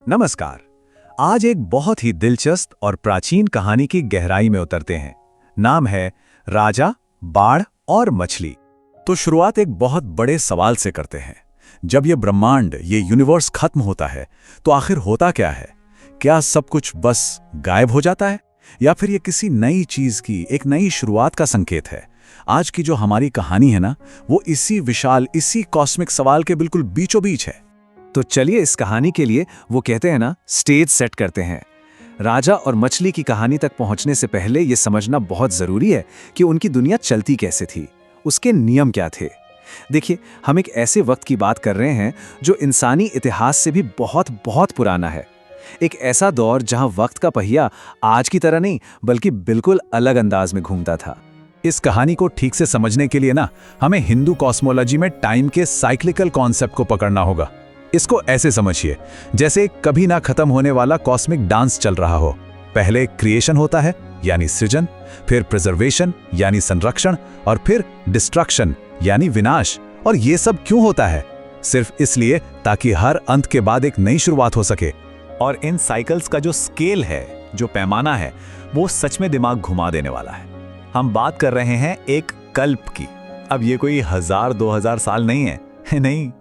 नमस्कार। आज एक बहुत ही दिलचस्प और प्राचीन कहानी की गहराई में उतरते हैं। नाम है राजा, बाढ़ और मछली। तो शुरुआत एक बहुत बड़े सवाल से करते हैं। जब ये ब्रह्मांड, ये यूनिवर्स खत्म होता है तो आखिर होता क्या है? क्या सब कुछ बस गायब हो जाता है या फिर ये किसी नई चीज की एक नई शुरुआत का संकेत है? आज की जो हमारी कहानी है ना, वो इसी विशाल, इसी कॉस्मिक सवाल के बिल्कुल बीचों बीच है। तो चलिए इस कहानी के लिए वो कहते हैं ना, स्टेज सेट करते हैं। राजा और मछली की कहानी तक पहुंचने से पहले ये समझना बहुत जरूरी है कि उनकी दुनिया चलती कैसे थी, उसके नियम क्या थे। देखिए, हम एक ऐसे वक्त की बात कर रहे हैं जो इंसानी इतिहास से भी बहुत बहुत पुराना है। एक ऐसा दौर जहां वक्त का पहिया आज की तरह नहीं बल्कि बिल्कुल अलग अंदाज में घूमता था। इस कहानी को ठीक से समझने के लिए ना, हमें हिंदू कॉस्मोलॉजी में टाइम के साइक्लिकल कॉन्सेप्ट को पकड़ना होगा। इसको ऐसे समझिए, जैसे कभी ना खत्म होने वाला कॉस्मिक डांस चल रहा हो। पहले क्रिएशन होता है, यानी सृजन, फिर प्रिजर्वेशन यानी संरक्षण, और फिर डिस्ट्रक्शन यानी विनाश। और ये सब क्यों होता है? सिर्फ इसलिए ताकि हर अंत के बाद एक नई शुरुआत हो सके। और इन साइकिल्स का जो स्केल है, जो पैमाना है, वो सच में दिमाग घुमा देने वाला है। हम बात कर रहे हैं एक कल्प की। अब ये कोई 1000-2000 साल नहीं है, नहीं,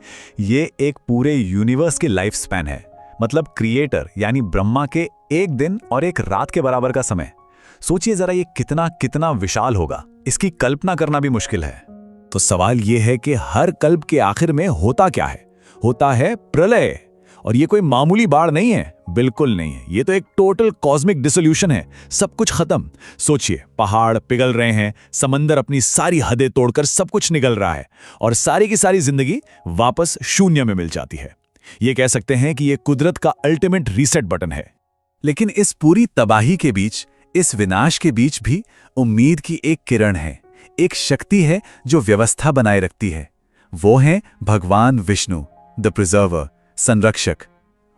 ये एक पूरे यूनिवर्स की लाइफ स्पैन है। मतलब क्रिएटर यानी ब्रह्मा के एक दिन और एक रात के बराबर का समय। सोचिए जरा, ये कितना कितना विशाल होगा, इसकी कल्पना करना भी मुश्किल है। तो सवाल ये है कि हर कल्प के आखिर में होता क्या है? होता है प्रलय। और ये कोई मामूली बाढ़ नहीं है, बिल्कुल नहीं है। ये तो एक टोटल कॉस्मिक डिसोल्यूशन है, सब कुछ खत्म। सोचिए, पहाड़ पिघल रहे हैं, समंदर अपनी सारी हदें तोड़कर सब कुछ निकल रहा है, और सारी की सारी जिंदगी वापस शून्य में मिल जाती है। ये कह सकते हैं कि ये कुदरत का अल्टीमेट रीसेट बटन है। लेकिन इस पूरी तबाही के बीच, इस विनाश के बीच भी उम्मीद की एक किरण है, एक शक्ति है जो व्यवस्था बनाए रखती है। वो है भगवान विष्णु, द प्रिजर्वर, संरक्षक।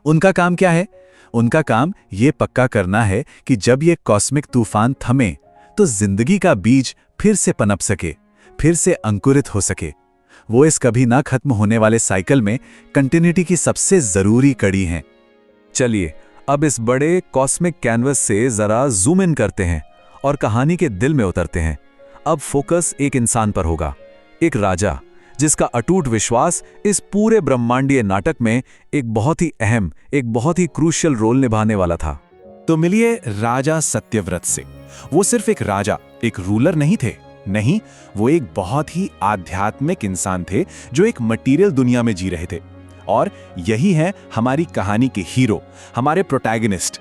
उनका काम क्या है? उनका काम ये पक्का करना है कि जब ये कॉस्मिक तूफान थमे तो जिंदगी का बीज फिर से पनप सके, फिर से अंकुरित हो सके। वो इस कभी ना खत्म होने वाले साइकिल में कंटिन्यूटी की सबसे जरूरी कड़ी हैं। चलिए अब इस बड़े कॉस्मिक कैनवस से जरा जूम इन करते हैं और कहानी के दिल में उतरते हैं। अब फोकस एक इंसान पर होगा, एक राजा जिसका अटूट विश्वास इस पूरे ब्रह्मांडीय नाटक में एक बहुत ही अहम, एक बहुत ही क्रूशियल रोल निभाने वाला था। तो मिलिए राजा सत्यव्रत से। वो सिर्फ एक राजा, एक रूलर नहीं थे। नहीं, वो एक बहुत ही आध्यात्मिक इंसान थे जो एक मटीरियल दुनिया में जी रहे थे। और यही है हमारी कहानी के हीरो, हमारे प्रोटैगनिस्ट।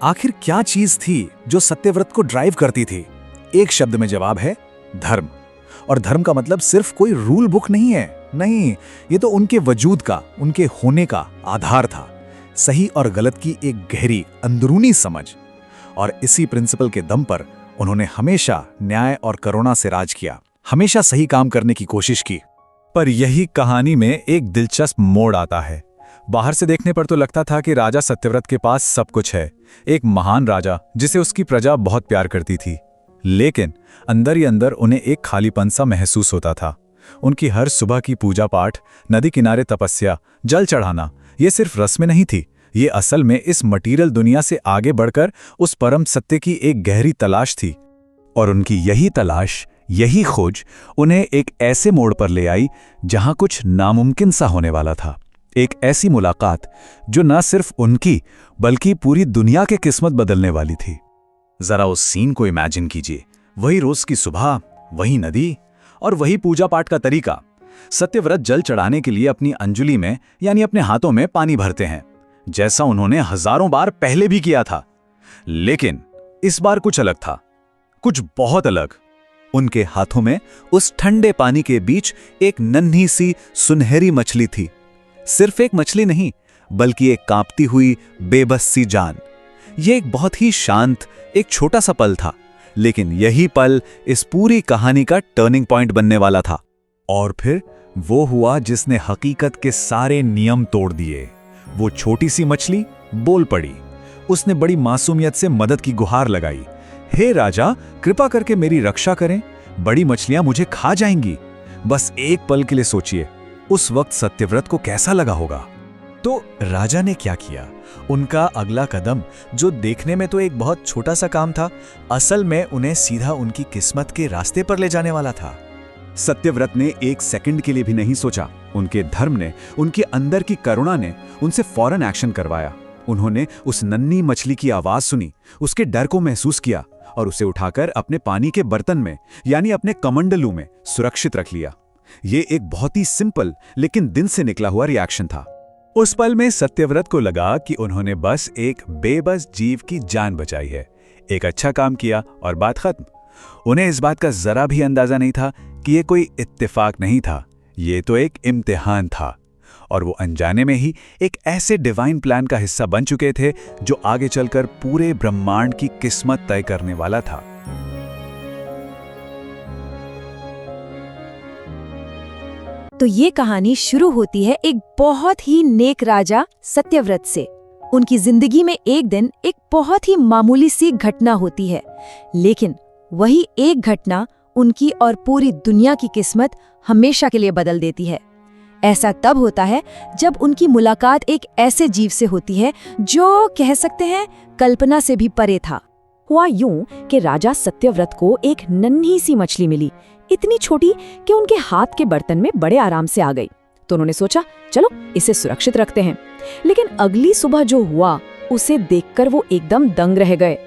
आखिर क्या चीज थी जो सत्यव्रत को ड्राइव करती थी? एक शब्द में जवाब है धर्म। और धर्म का मतलब सिर्फ कोई रूल बुक नहीं है, नहीं, ये तो उनके वजूद का, उनके होने का आधार था। सही और गलत की एक गहरी अंदरूनी समझ। और इसी प्रिंसिपल के दम पर उन्होंने हमेशा न्याय और करुणा से राज किया, हमेशा सही काम करने की कोशिश की। पर यही कहानी में एक दिलचस्प मोड़ आता है। बाहर से देखने पर तो लगता था कि राजा सत्यव्रत के पास सब कुछ है, एक महान राजा जिसे उसकी प्रजा बहुत प्यार करती थी। लेकिन अंदर ही अंदर उन्हें एक खालीपन सा महसूस होता था। उनकी हर सुबह की पूजा पाठ, नदी किनारे तपस्या, जल चढ़ाना, ये सिर्फ रस्में नहीं थी, ये असल में इस मटीरियल दुनिया से आगे बढ़कर उस परम सत्य की एक गहरी तलाश थी। और उनकी यही तलाश, यही खोज उन्हें एक ऐसे मोड़ पर ले आई जहां कुछ नामुमकिन सा होने वाला था। एक ऐसी मुलाकात जो न सिर्फ उनकी बल्कि पूरी दुनिया की किस्मत बदलने वाली थी। जरा उस सीन को इमेजिन कीजिए। वही रोज की सुबह, वही नदी और वही पूजा पाठ का तरीका। सत्यव्रत जल चढ़ाने के लिए अपनी अंजुली में यानी अपने हाथों में पानी भरते हैं, जैसा उन्होंने हजारों बार पहले भी किया था। लेकिन इस बार कुछ अलग था, कुछ बहुत अलग। उनके हाथों में उस ठंडे पानी के बीच एक नन्ही सी सुनहरी मछली थी। सिर्फ एक मछली नहीं, बल्कि एक कांपती हुई बेबस सी जान। यह एक बहुत ही शांत, एक छोटा सा पल था, लेकिन यही पल इस पूरी कहानी का टर्निंग पॉइंट बनने वाला था। और फिर वो हुआ जिसने हकीकत के सारे नियम तोड़ दिए। वो छोटी सी मछली बोल पड़ी। उसने बड़ी मासूमियत से मदद की गुहार लगाई, हे राजा, कृपा करके मेरी रक्षा करें, बड़ी मछलियां मुझे खा जाएंगी। बस एक पल के लिए सोचिए, उस वक्त सत्यव्रत को कैसा लगा होगा। तो राजा ने क्या किया? उनका अगला कदम, जो देखने में तो एक बहुत छोटा सा काम था, असल में उन्हें सीधा उनकी किस्मत के रास्ते पर ले जाने वाला था। सत्यव्रत ने एक सेकंड के लिए भी नहीं सोचा। उनके धर्म ने, उनके अंदर की करुणा ने उनसे फौरन एक्शन करवाया। उन्होंने उस नन्ही मछली की आवाज सुनी, उसके डर को महसूस किया और उसे उठाकर अपने पानी के बर्तन में, यानी अपने कमंडलू में सुरक्षित रख लिया। ये एक बहुत ही सिंपल लेकिन दिल से निकला हुआ रिएक्शन था। उस पल में सत्यव्रत को लगा कि उन्होंने बस एक बेबस जीव की जान बचाई है, एक अच्छा काम किया और बात खत्म। उन्हें इस बात का जरा भी अंदाजा नहीं था कि ये कोई इत्तेफाक नहीं था, ये तो एक इम्तिहान था। और वो अनजाने में ही एक ऐसे डिवाइन प्लान का हिस्सा बन चुके थे जो आगे चलकर पूरे ब्रह्मांड की किस्मत तय करने वाला था। तो ये कहानी शुरू होती है एक बहुत ही नेक राजा सत्यव्रत से। उनकी जिंदगी में एक दिन एक बहुत ही मामूली सी घटना होती है, लेकिन वही एक घटना उनकी और पूरी दुनिया की किस्मत हमेशा के लिए बदल देती है। ऐसा तब होता है जब उनकी मुलाकात एक ऐसे जीव से होती है जो कह सकते हैं कल्पना से भी परे था। हुआ यूं कि राजा सत्यव्रत को एक नन्ही सी मछली मिली, इतनी छोटी कि उनके हाथ के बर्तन में बड़े आराम से आ गई। तो उन्होंने सोचा, चलो इसे सुरक्षित रखते हैं। लेकिन अगली सुबह जो हुआ उसे देखकर वो एकदम दंग रह गए।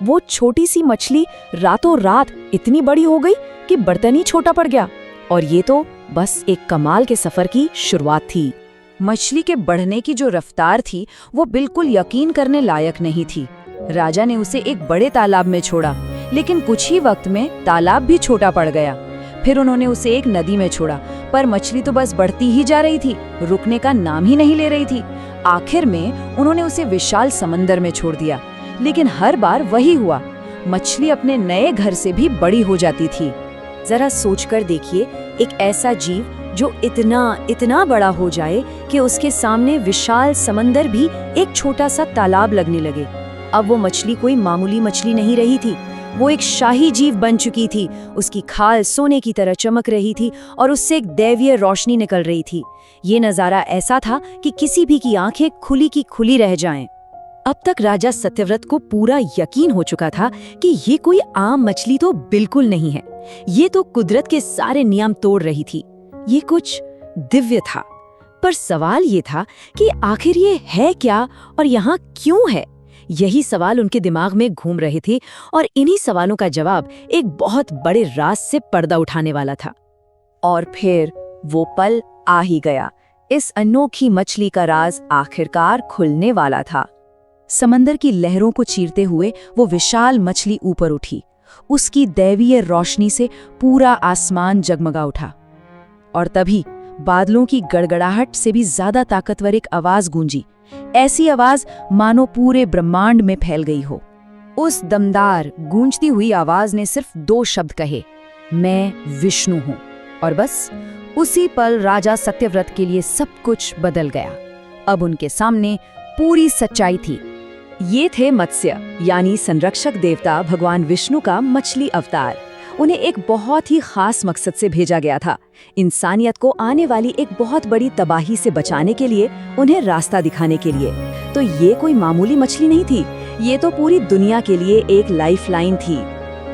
वो छोटी सी मछली रातों रात इतनी बड़ी हो गई कि बर्तन ही छोटा पड़ गया। और ये तो बस एक कमाल के सफर की शुरुआत थी। मछली के बढ़ने की जो रफ्तार थी वो बिल्कुल यकीन करने लायक नहीं थी। राजा ने उसे एक बड़े तालाब में छोड़ा, लेकिन कुछ ही वक्त में तालाब भी छोटा पड़ गया। फिर उन्होंने उसे एक नदी में छोड़ा, पर मछली तो बस बढ़ती ही जा रही थी, रुकने का नाम ही नहीं ले रही थी। आखिर में उन्होंने उसे विशाल समंदर में छोड़ दिया, लेकिन हर बार वही हुआ, मछली अपने नए घर से भी बड़ी हो जाती थी। जरा सोचकर देखिए, एक ऐसा जीव जो इतना बड़ा हो जाए कि उसके सामने विशाल समंदर भी एक छोटा सा तालाब लगने लगे। अब वो मछली कोई मामूली मछली नहीं रही थी, वो एक शाही जीव बन चुकी थी। उसकी खाल सोने की तरह चमक रही थी और उससे एक दैवीय रोशनी निकल रही थी। ये नज़ारा ऐसा था कि किसी भी की आंखें खुली की खुली रह जाएं। अब तक राजा सत्यव्रत को पूरा यकीन हो चुका था कि ये कोई आम मछली तो बिल्कुल नहीं है, ये तो कुदरत के सारे नियम तोड़ रही थी, ये कुछ दिव्य था। पर सवाल ये था कि आखिर ये है क्या और यहाँ क्यों है? यही सवाल उनके दिमाग में घूम रहे थे और इन्हीं सवालों का जवाब एक बहुत बड़े राज से पर्दा उठाने वाला था। और फिर वो पल आ ही गया। इस अनोखी मछली का राज आखिरकार खुलने वाला था। समंदर की लहरों को चीरते हुए वो विशाल मछली ऊपर उठी। उसकी दैवीय रोशनी से पूरा आसमान जगमगा उठा। और तभी बादलों की गड़गड़ाहट से भी ज्यादा ताकतवर एक आवाज गूंजी, ऐसी आवाज मानो पूरे ब्रह्मांड में फैल गई हो। उस दमदार गूंजती हुई आवाज ने सिर्फ 2 शब्द कहे, मैं विष्णु हूं। और बस उसी पल राजा सत्यव्रत के लिए सब कुछ बदल गया। अब उनके सामने पूरी सच्चाई थी। ये थे मत्स्य, यानी संरक्षक देवता भगवान विष्णु का मछली अवतार। उन्हें एक बहुत ही खास मकसद से भेजा गया था, इंसानियत को आने वाली एक बहुत बड़ी तबाही से बचाने के लिए, उन्हें रास्ता दिखाने के लिए। तो ये कोई मामूली मछली नहीं थी, ये तो पूरी दुनिया के लिए एक लाइफलाइन थी।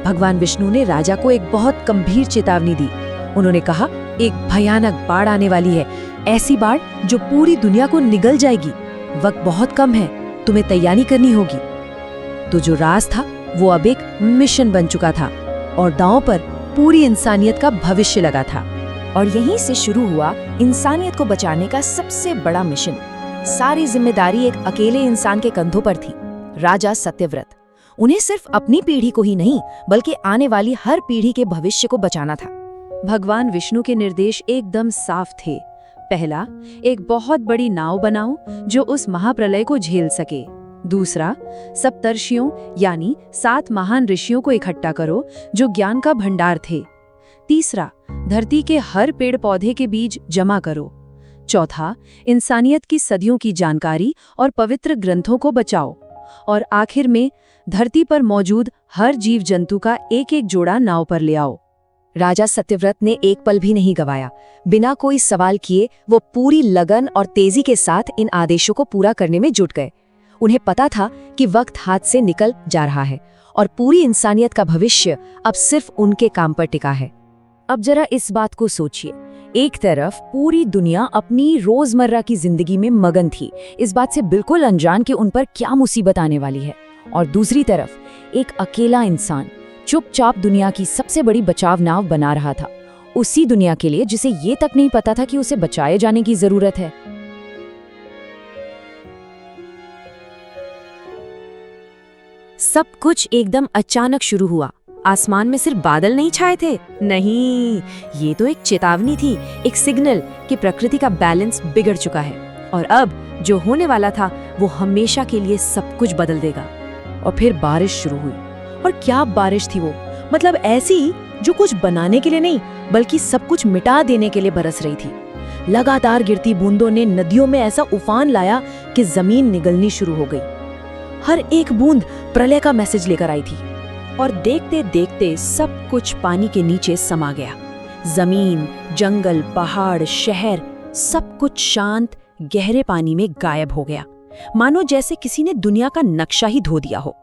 भगवान विष्णु ने राजा को एक बहुत गंभीर चेतावनी दी। उन्होंने कहा, एक भयानक बाढ़ आने वाली है, ऐसी बाढ़ जो पूरी दुनिया को निगल जाएगी। वक्त बहुत कम है, तुम्हें तैयारी करनी होगी। तो जो राज था वो अब एक मिशन बन चुका था और दांव पर पूरी इंसानियत का भविष्य लगा था। और यहीं से शुरू हुआ इंसानियत को बचाने का सबसे बड़ा मिशन। सारी जिम्मेदारी एक अकेले इंसान के कंधों पर थी, राजा सत्यव्रत। उन्हें सिर्फ अपनी पीढ़ी को ही नहीं बल्कि आने वाली हर पीढ़ी के भविष्य को बचाना था। भगवान विष्णु के निर्देश एकदम साफ थे। पहला, एक बहुत बड़ी नाव बनाओ जो उस महाप्रलय को झेल सके। दूसरा, सप्तर्षियों यानी 7 महान ऋषियों को इकट्ठा करो जो ज्ञान का भंडार थे। तीसरा, धरती के हर पेड़ पौधे के बीज जमा करो। चौथा, इंसानियत की सदियों की जानकारी और पवित्र ग्रंथों को बचाओ। और आखिर में, धरती पर मौजूद हर जीव जंतु का एक एक जोड़ा नाव पर ले आओ। राजा सत्यव्रत ने एक पल भी नहीं गवाया। बिना कोई सवाल किए वो पूरी लगन और तेजी के साथ इन आदेशों को पूरा करने में जुट गए। उन्हें पता था कि वक्त हाथ से निकल जा रहा है और पूरी इंसानियत का भविष्य अब सिर्फ उनके काम पर टिका है। अब जरा इस बात को सोचिए, एक तरफ पूरी दुनिया अपनी रोजमर्रा की जिंदगी में मगन थी, इस बात से बिल्कुल अनजान कि उन पर क्या मुसीबत आने वाली है, और दूसरी तरफ एक अकेला इंसान चुपचाप दुनिया की सबसे बड़ी बचाव नाव बना रहा था, उसी दुनिया के लिए जिसे ये तक नहीं पता था कि उसे बचाए जाने की जरूरत है। सब कुछ एकदम अचानक शुरू हुआ। आसमान में सिर्फ बादल नहीं छाए थे, नहीं, ये तो एक चेतावनी थी, एक सिग्नल कि प्रकृति का बैलेंस बिगड़ चुका है और अब जो होने वाला था वो हमेशा के लिए सब कुछ बदल देगा। और फिर बारिश शुरू हुई, और क्या बारिश थी वो, मतलब ऐसी जो कुछ बनाने के लिए नहीं बल्कि सब कुछ मिटा देने के लिए बरस रही थी। लगातार गिरती बूंदों ने नदियों में ऐसा उफान लाया कि जमीन निगलनी शुरू हो गई। हर एक बूंद प्रलय का मैसेज लेकर आई थी और देखते देखते सब कुछ पानी के नीचे समा गया। जमीन, जंगल, पहाड़, शहर, सब कुछ शांत गहरे पानी में गायब हो गया, मानो जैसे किसी ने दुनिया का नक्शा ही धो दिया हो।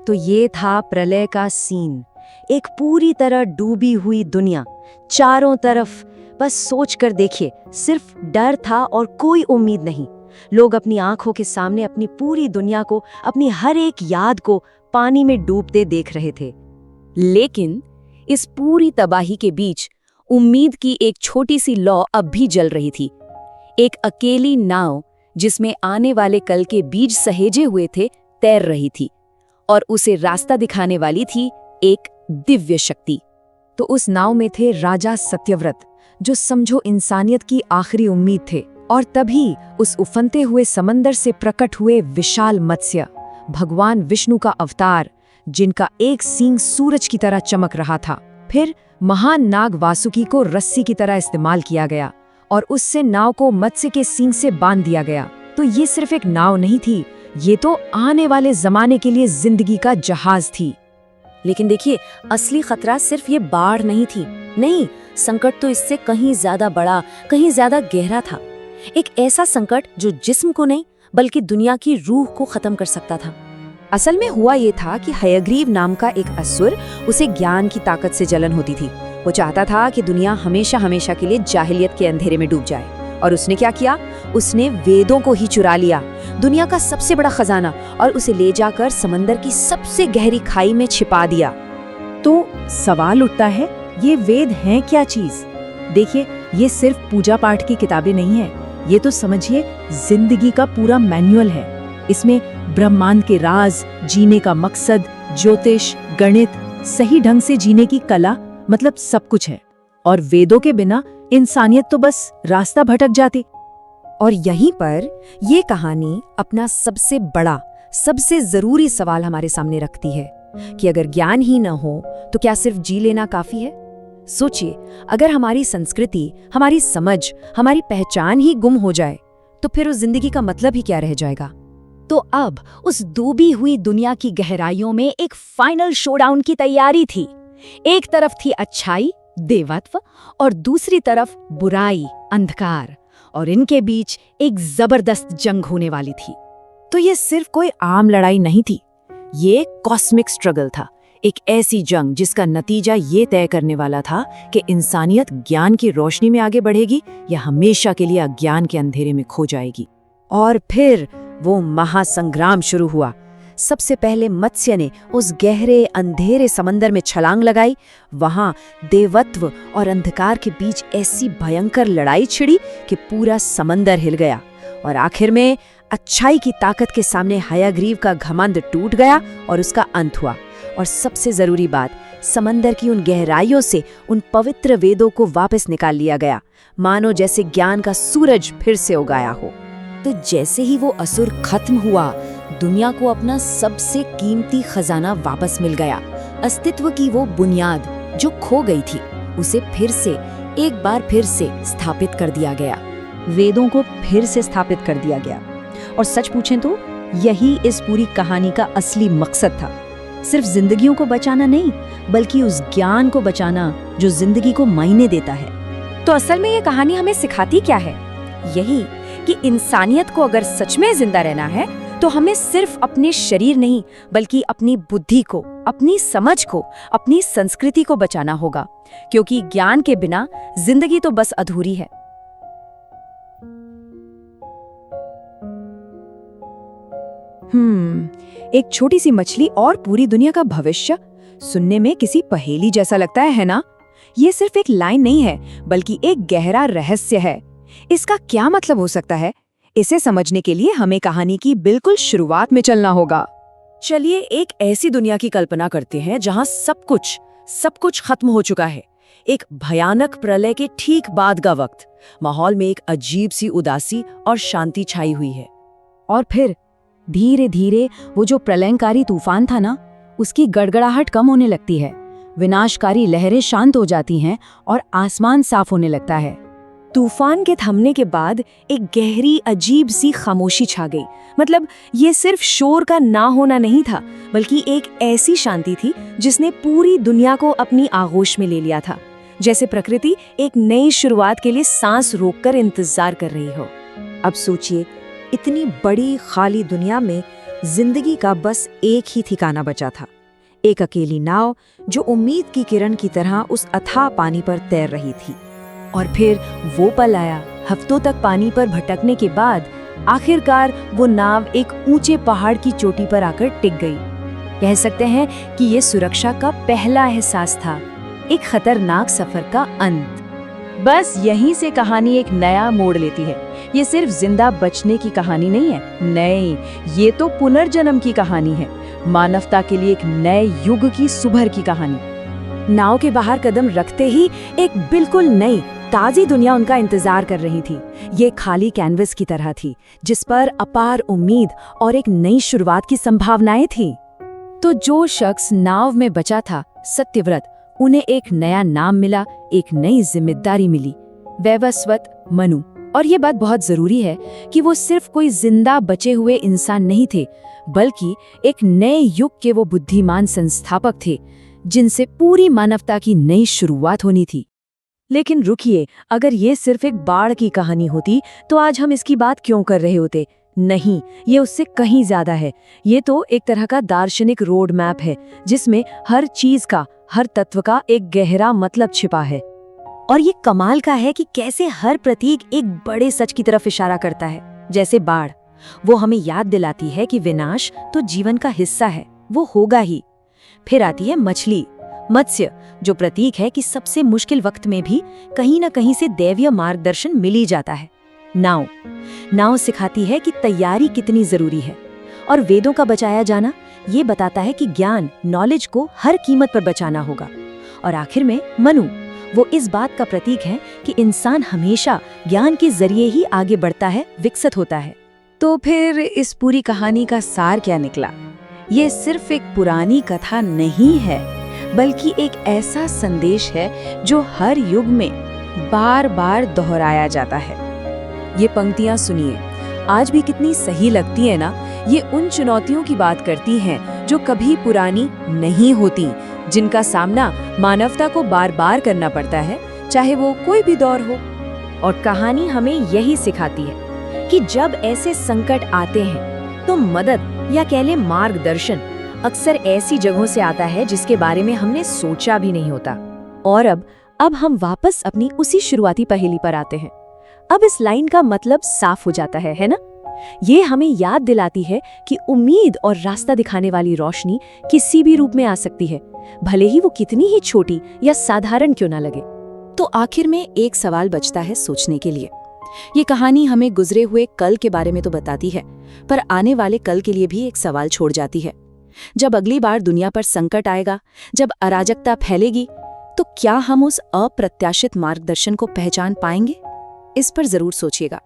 तो ये था प्रलय का सीन, एक पूरी तरह डूबी हुई दुनिया, चारों तरफ बस सोच कर देखिए, सिर्फ डर था और कोई उम्मीद नहीं। लोग अपनी आंखों के सामने अपनी पूरी दुनिया को, अपनी हर एक याद को पानी में डूबते देख रहे थे। लेकिन इस पूरी तबाही के बीच उम्मीद की एक छोटी सी लौ अब भी जल रही थी। एक अकेली नाव जिसमें आने वाले कल के बीज सहेजे हुए थे तैर रही थी, और उसे रास्ता दिखाने वाली थी एक दिव्य शक्ति। तो उस नाव में थे राजा सत्यव्रत, जो समझो इंसानियत की आखिरी उम्मीद थे, और तभी उस उफनते हुए समंदर से प्रकट हुए विशाल मत्स्य, भगवान विष्णु का अवतार, जिनका एक सींग सूरज की तरह चमक रहा था। फिर महान नाग वासुकी को रस्सी की तरह इस्तेमाल किया गया और उससे नाव को मत्स्य के सींग से बांध दिया गया। तो ये सिर्फ एक नाव नहीं थी, ये तो आने वाले जमाने के लिए जिंदगी का जहाज थी। लेकिन देखिए, असली खतरा सिर्फ ये बाढ़ नहीं थी, नहीं, संकट तो इससे कहीं ज्यादा बड़ा, कहीं ज्यादा गहरा था। एक ऐसा संकट जो जिस्म को नहीं बल्कि दुनिया की रूह को खत्म कर सकता था। असल में हुआ ये था कि हयग्रीव नाम का एक असुर, उसे ज्ञान की ताकत से जलन होती थी। वो चाहता था कि दुनिया हमेशा हमेशा के लिए जाहिलियत के अंधेरे में डूब जाए। और उसने क्या किया? उसने वेदों को ही चुरा लिया, दुनिया का सबसे बड़ा खजाना, और उसे ले जाकर समंदर की सबसे गहरी खाई में छिपा दिया। तो सवाल उठता है, ये वेद हैं क्या चीज? देखिए, ये सिर्फ पूजा पाठ की किताबें नहीं है, ये तो समझिए जिंदगी का पूरा मैनुअल है। इसमें ब्रह्मांड के राज, जीने का मकसद, ज्योतिष, गणित, सही ढंग से जीने की कला, मतलब सब कुछ है। और वेदों के बिना इंसानियत तो बस रास्ता भटक जाती। और यहीं पर ये कहानी अपना सबसे बड़ा, सबसे जरूरी सवाल हमारे सामने रखती है कि अगर ज्ञान ही न हो तो क्या सिर्फ जी लेना काफी है? सोचिए, अगर हमारी संस्कृति, हमारी समझ, हमारी पहचान ही गुम हो जाए तो फिर उस जिंदगी का मतलब ही क्या रह जाएगा? तो अब उस डूबी हुई दुनिया की गहराइयों में एक फाइनल शोडाउन की तैयारी थी। एक तरफ थी अच्छाई, देवत्व, और दूसरी तरफ बुराई, अंधकार, और इनके बीच एक जबरदस्त जंग होने वाली थी। तो ये सिर्फ कोई आम लड़ाई नहीं थी, ये कॉस्मिक स्ट्रगल था, एक ऐसी जंग जिसका नतीजा ये तय करने वाला था कि इंसानियत ज्ञान की रोशनी में आगे बढ़ेगी या हमेशा के लिए अज्ञान के अंधेरे में खो जाएगी। और फिर वो महासंग्राम शुरू हुआ। सबसे पहले मत्स्य ने उस गहरे अंधेरे समंदर में छलांग लगाई। वहां देवत्व और अंधकार के बीच ऐसी भयंकर लड़ाई छिड़ी कि पूरा समंदर हिल गया। और आखिर में अच्छाई की ताकत के सामने हयग्रीव का घमंड टूट गया और उसका अंत हुआ। और सबसे जरूरी बात, समंदर की उन गहराइयों से उन पवित्र वेदों को वापस निकाल लिया गया, मानो जैसे ज्ञान का सूरज फिर से उगाया हो। तो जैसे ही वो असुर खत्म हुआ, दुनिया को अपना सबसे कीमती खजाना वापस मिल गया। अस्तित्व की वो बुनियाद जो खो गई थी, उसे फिर से, एक बार फिर से स्थापित कर दिया गया। वेदों को फिर से स्थापित कर दिया गया। और सच पूछें तो यही इस पूरी कहानी का असली मकसद था। सिर्फ जिंदगियों को बचाना नहीं, बल्कि उस ज्ञान को बचाना जो जिंदगी को मायने देता है। तो असल में ये कहानी हमें सिखाती क्या है? यही कि इंसानियत को अगर सच में जिंदा रहना है तो हमें सिर्फ अपने शरीर नहीं, बल्कि अपनी बुद्धि को, अपनी समझ को, अपनी संस्कृति को बचाना होगा, क्योंकि ज्ञान के बिना जिंदगी तो बस अधूरी है। एक छोटी सी मछली और पूरी दुनिया का भविष्य, सुनने में किसी पहेली जैसा लगता है ना? ये सिर्फ एक लाइन नहीं है, बल्कि एक गहरा रहस्य है। इसका क्या मतलब हो सकता है? इसे समझने के लिए हमें कहानी की बिल्कुल शुरुआत में चलना होगा। चलिए एक ऐसी दुनिया की कल्पना करते हैं जहां सब कुछ खत्म हो चुका है। एक भयानक प्रलय के ठीक बाद का वक्त, माहौल में एक अजीब सी उदासी और शांति छाई हुई है। और फिर धीरे धीरे वो जो प्रलयंकारी तूफान था ना, उसकी गड़गड़ाहट कम होने लगती है, विनाशकारी लहरें शांत हो जाती हैं और आसमान साफ होने लगता है। तूफान के थमने के बाद एक गहरी अजीब सी खामोशी छा गई। मतलब ये सिर्फ शोर का ना होना नहीं था, बल्कि एक ऐसी शांति थी जिसने पूरी दुनिया को अपनी आगोश में ले लिया था, जैसे प्रकृति एक नई शुरुआत के लिए सांस रोककर इंतजार कर रही हो। अब सोचिए, इतनी बड़ी खाली दुनिया में जिंदगी का बस एक ही ठिकाना बचा था, एक अकेली नाव जो उम्मीद की किरण की तरह उस अथाह पानी पर तैर रही थी। और फिर वो पल आया, हफ्तों तक पानी पर भटकने के बाद आखिरकार वो नाव एक ऊंचे पहाड़ की चोटी पर आकर टिक गई। कह सकते हैं कि ये सुरक्षा का पहला एहसास था, एक खतरनाक सफर का अंत। बस यहीं से कहानी एक नया मोड़ लेती है। ये सिर्फ जिंदा बचने की कहानी नहीं है, नहीं, ये तो पुनर्जन्म की कहानी है, मानवता के लिए एक नए युग की सुबह की कहानी। नाव के बाहर कदम रखते ही एक बिल्कुल नई ताजी दुनिया उनका इंतजार कर रही थी। ये खाली कैनवस की तरह थी, जिस पर अपार उम्मीद और एक नई शुरुआत की संभावनाएं थी। तो जो शख्स नाव में बचा था, सत्यव्रत, उन्हें एक नया नाम मिला, एक नई जिम्मेदारी मिली, वैवस्वत मनु। और ये बात बहुत जरूरी है कि वो सिर्फ कोई जिंदा बचे हुए इंसान नहीं थे, बल्कि एक नए युग के वो बुद्धिमान संस्थापक थे, जिनसे पूरी मानवता की नई शुरुआत होनी थी। लेकिन रुकिए, अगर ये सिर्फ एक बाढ़ की कहानी होती तो आज हम इसकी बात क्यों कर रहे होते? नहीं, ये उससे कहीं ज्यादा है। ये तो एक तरह का दार्शनिक रोड मैप है, जिसमें हर चीज का, हर तत्व का एक गहरा मतलब छिपा है। और ये कमाल का है कि कैसे हर प्रतीक एक बड़े सच की तरफ इशारा करता है। जैसे बाढ़, वो हमें याद दिलाती है कि विनाश तो जीवन का हिस्सा है, वो होगा ही। फिर आती है मछली, मत्स्य, जो प्रतीक है कि सबसे मुश्किल वक्त में भी कहीं न कहीं से दैवीय मार्गदर्शन मिल ही जाता है। नाव सिखाती है कि तैयारी कितनी जरूरी है। और वेदों का बचाया जाना ये बताता है कि ज्ञान, नॉलेज को हर कीमत पर बचाना होगा। और आखिर में मनु, वो इस बात का प्रतीक है कि इंसान हमेशा ज्ञान के जरिए ही आगे बढ़ता है, विकसित होता है। तो फिर इस पूरी कहानी का सार क्या निकला? ये सिर्फ एक पुरानी कथा नहीं है, बल्कि एक ऐसा संदेश है जो हर युग में बार बार दोहराया जाता है। ये पंक्तियां सुनिए, आज भी कितनी सही लगती है ना। ये उन चुनौतियों की बात करती हैं जो कभी पुरानी नहीं होती, जिनका सामना मानवता को बार बार करना पड़ता है, चाहे वो कोई भी दौर हो। और कहानी हमें यही सिखाती है कि जब ऐसे संकट आते हैं तो मदद या कह ले मार्गदर्शन अक्सर ऐसी जगहों से आता है जिसके बारे में हमने सोचा भी नहीं होता। और अब हम वापस अपनी उसी शुरुआती पहेली पर आते हैं। अब इस लाइन का मतलब साफ हो जाता है ना? ये हमें याद दिलाती है कि उम्मीद और रास्ता दिखाने वाली रोशनी किसी भी रूप में आ सकती है, भले ही वो कितनी ही छोटी या साधारण क्यों ना लगे। तो आखिर में एक सवाल बचता है सोचने के लिए। ये कहानी हमें गुजरे हुए कल के बारे में तो बताती है, पर आने वाले कल के लिए भी एक सवाल छोड़ जाती है। जब अगली बार दुनिया पर संकट आएगा, जब अराजकता फैलेगी, तो क्या हम उस अप्रत्याशित मार्गदर्शन को पहचान पाएंगे? इस पर जरूर सोचिएगा।